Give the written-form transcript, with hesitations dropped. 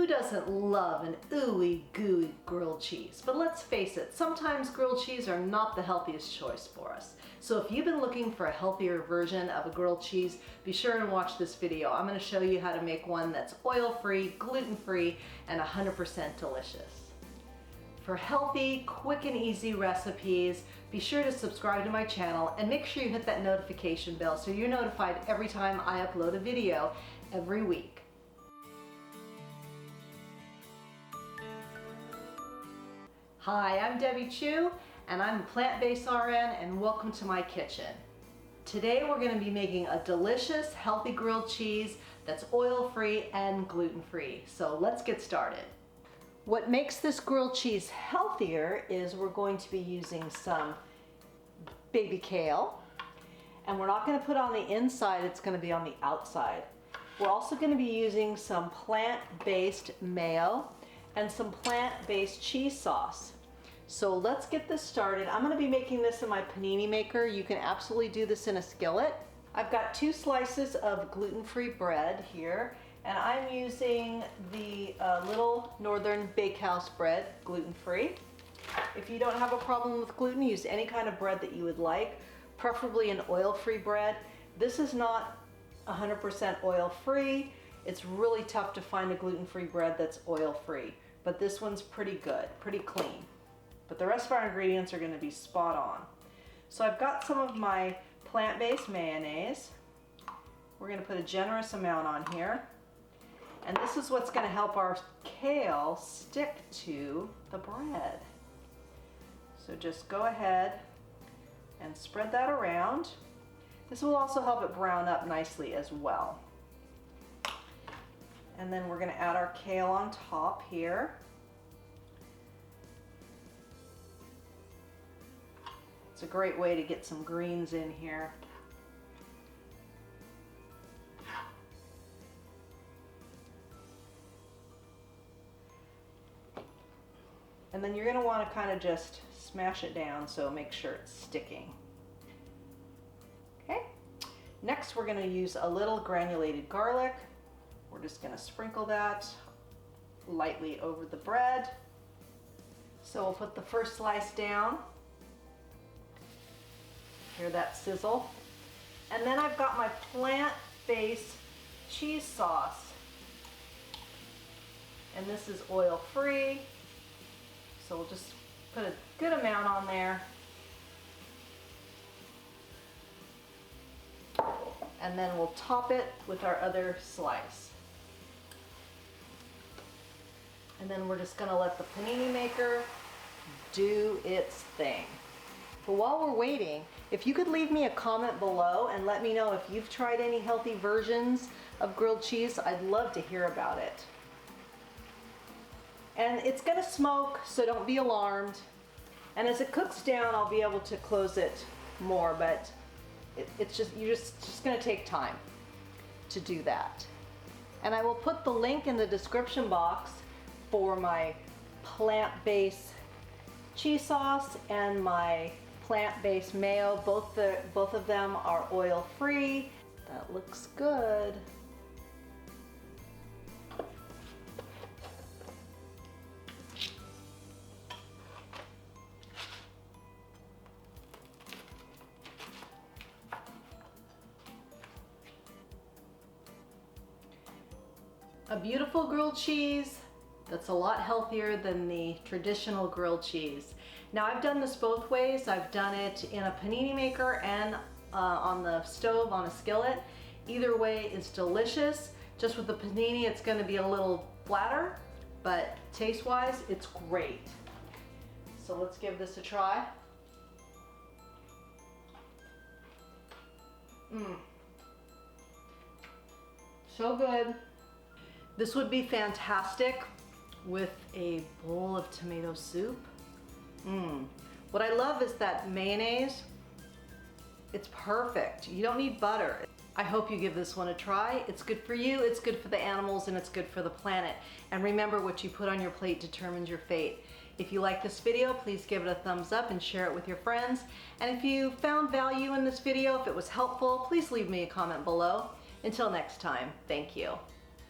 Who doesn't love an ooey gooey grilled cheese? But let's face it, sometimes grilled cheese are not the healthiest choice for us. So if you've been looking for a healthier version of a grilled cheese, be sure and watch this video. I'm going to show you how to make one that's oil-free, gluten-free, and 100% delicious. For healthy, quick and easy recipes, be sure to subscribe to my channel and make sure you hit that notification bell so you're notified every time I upload a video every week. Hi, I'm Debbie Chu, and I'm a plant-based RN, and welcome to my kitchen. Today we're going to be making a delicious, healthy grilled cheese that's oil-free and gluten-free. So let's get started. What makes this grilled cheese healthier is we're going to be using some baby kale, and we're not going to put it on the inside, it's going to be on the outside. We're also going to be using some plant-based mayo and some plant-based cheese sauce. So let's get this started. I'm going to be making this in my panini maker. You can absolutely do this in a skillet. I've got 2 slices of gluten-free bread here, and I'm using the Little Northern Bakehouse bread, gluten-free. If you don't have a problem with gluten, use any kind of bread that you would like, preferably an oil-free bread. This is not 100% oil-free. It's really tough to find a gluten-free bread that's oil-free, but this one's pretty good, pretty clean. But the rest of our ingredients are going to be spot on. So I've got some of my plant-based mayonnaise. We're going to put a generous amount on here. And this is what's going to help our kale stick to the bread. So just go ahead and spread that around. This will also help it brown up nicely as well. And then we're going to add our kale on top here. It's a great way to get some greens in here. And then you're going to want to kind of just smash it down so make sure it's sticking. Okay. Next we're going to use a little granulated garlic. We're just going to sprinkle that lightly over the bread. So we'll put the first slice down. Hear that sizzle. And then I've got my plant-based cheese sauce. And this is oil-free. So we'll just put a good amount on there. And then we'll top it with our other slice. And then we're just gonna let the panini maker do its thing. But while we're waiting, if you could leave me a comment below and let me know if you've tried any healthy versions of grilled cheese, I'd love to hear about it. And it's gonna smoke, so don't be alarmed. And as it cooks down, I'll be able to close it more, but it's just, you're just gonna take time to do that. And I will put the link in the description box for my plant-based cheese sauce and my plant-based mayo. Both of them are oil-free. That looks good. A beautiful grilled cheese that's a lot healthier than the traditional grilled cheese. Now I've done this both ways. I've done it in a panini maker and on the stove on a skillet. Either way is delicious. Just with the panini it's going to be a little flatter, but taste-wise it's great. So let's give this a try. So good. This would be fantastic with a bowl of tomato soup. What I love is that mayonnaise. It's perfect. You don't need butter. I hope you give this one a try. It's good for you, it's good for the animals, and it's good for the planet. And remember, what you put on your plate determines your fate. If you like this video, please give it a thumbs up and share it with your friends. And if you found value in this video, if it was helpful, please leave me a comment below. Until next time, thank you.